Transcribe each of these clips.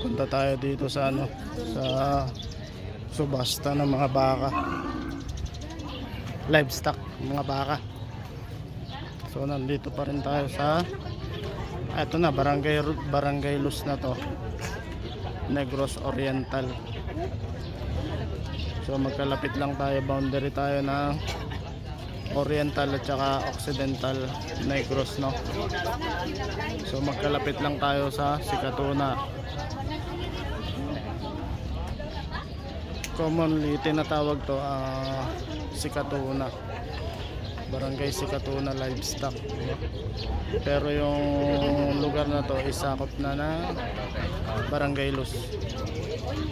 Punta tayo dito sa ano, sa subasta ng mga baka. Livestock, mga baka. So nandito pa rin tayo sa eto na, Barangay Luz na to. Negros Oriental. So magkalapit lang tayo, boundary tayo ng Oriental at saka Occidental Negros, no. So magkalapit lang tayo sa Sikatuna. Commonly tinatawag to Sikatuna, Barangay Sikatuna Livestock. Pero yung lugar na to isakop na na Barangay Luz.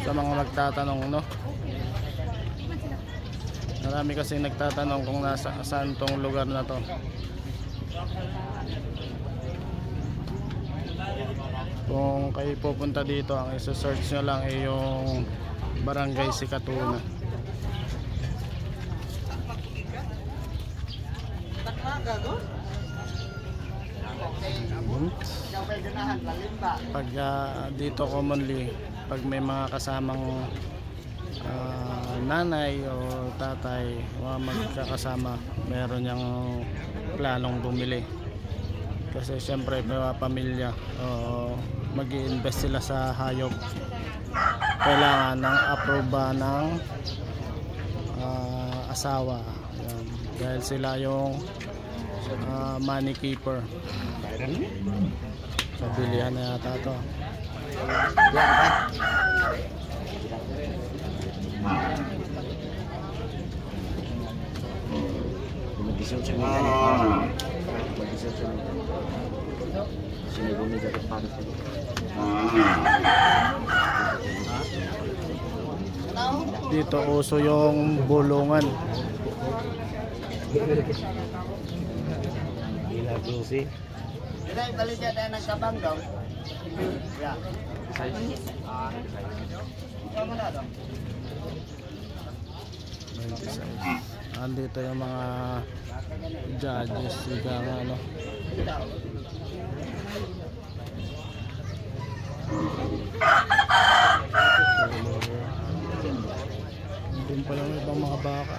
Sa mga magtatanong, no, marami kasi nagtatanong kung saan tong lugar na to. Kung kayo pupunta dito, ang isa-search nyo lang ay yung Barangay Sikatuna. Pag dito commonly, pag may mga kasamang nanay o tatay, mga magkakasama, meron niyang planong bumili. Kasi syempre may mga pamilya, mag-i-invest sila sa hayop, kailangan ng aproba ng asawa. Yan. Dahil sila yung money keeper. Pabilihan na yata ito. Dito uso yung bulungan. Ilagusi. Dahil balik niya tayo ng kabang daw. Yeah. Andito yung mga judges, ika nga, ano. Doon pa lang ibang mga baka.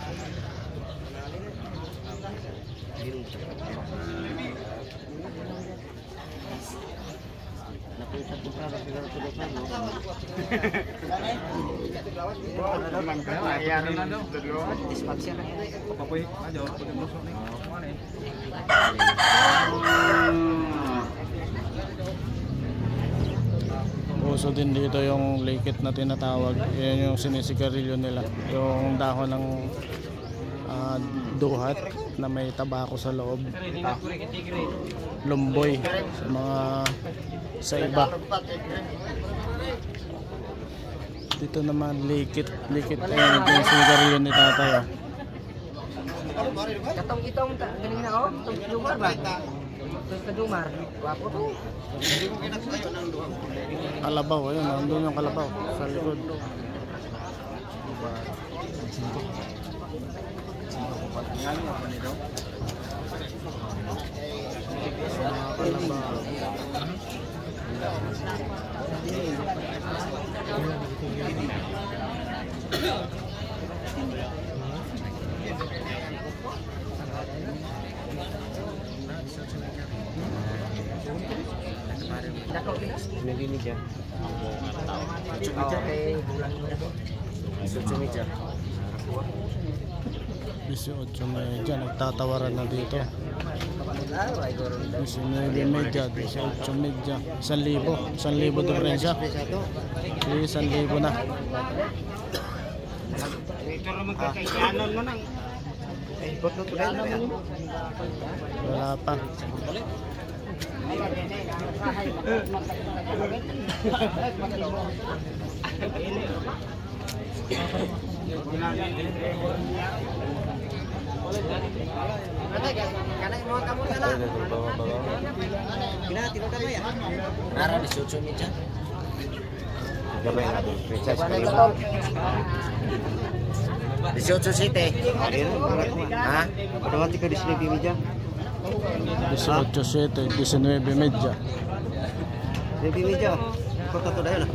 Uso din dito yung likit na tinatawag. Yan yung sinisigarilyo nila, yung dahon ng duhat na may tabako sa loob. Lumboy sa mga sa iba. Dito naman likit yung sinisigarilyo ni tatay. Katong itong galing na oh, itong lumar ba? Itong kadumar. Wapo to. Kalabaw, ayun, nandun yung kalabaw sa likod. Media. Okay. 18:30, nagtatawaran na dito. 19:30, 18:30, 1,000 diferensya. 1,000 na. Wala pa. Disyotso City. Ha? Pagawati ka display media. 18:07, 19:30. Display media. Ito na yun.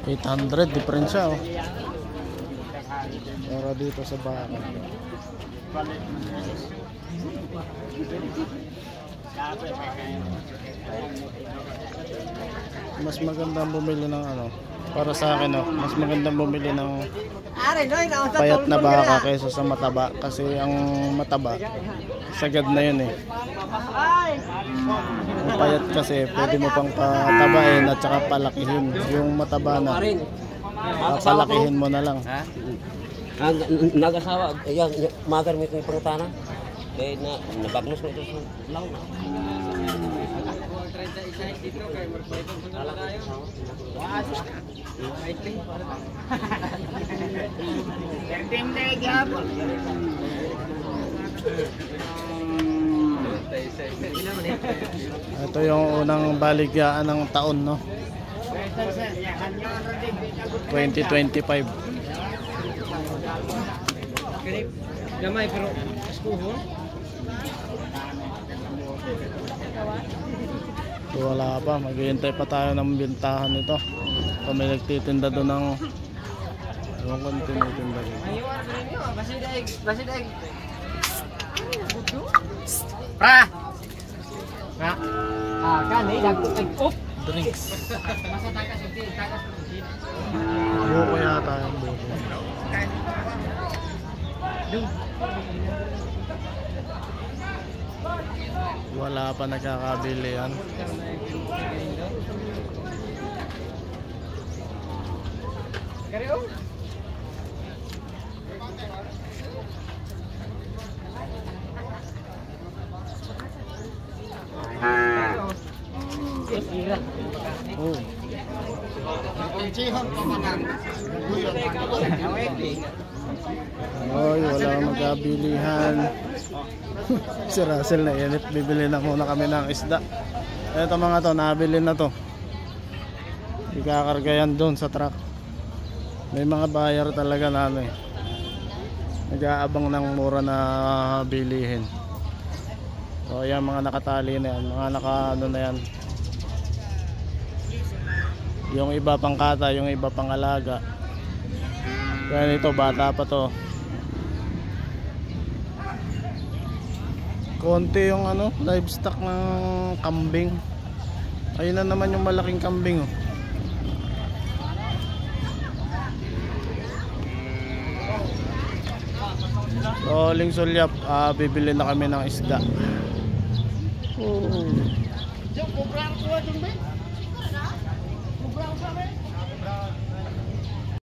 800 diferensya oh. Pero dito sa baka mas magandang bumili ng ano, para sa akin oh, mas magandang bumili ng payat na baka kaysa sa mataba, kasi ang mataba sagad na yun eh. Ang payat kasi pwede mo pang patabain at saka palakihin. Yung mataba na palakihin mo na lang. Nag-asawa, yan, magar mo itong pangutana. Dahil na, nabagnos mo ito sa law na. Ito yung unang baligyan ng taon, no? 2025. Gamay pero eskuho. Wala pa, maghihintay pa tayo ng bintahan nito. Kung may nagtitinda doon ng yung tinitinda doon. Basidaig. Pra! Pra! Kani, up! Drinks. Masa tagas uti. Buko yata yung buko. Wala pa nagkakabili yan. Kareo? Oh. Oy, wala akong magkabilihan. Si Russell na init, bibili na muna kami ng isda. Ito mga to, nabili na to. Ikakarga yan doon sa truck. May mga buyer talaga na ano eh, nag-aabang ng mura na bilihin. So yan, mga nakatali na yan, mga naka ano na yan. Yung iba pang kata, yung iba pang alaga. Kaya ito, bata pa to. Konti yung ano, livestock ng kambing. Ayun na naman yung malaking kambing oh. So, Ling Sulyap, bibili na kami ng isda. Oh.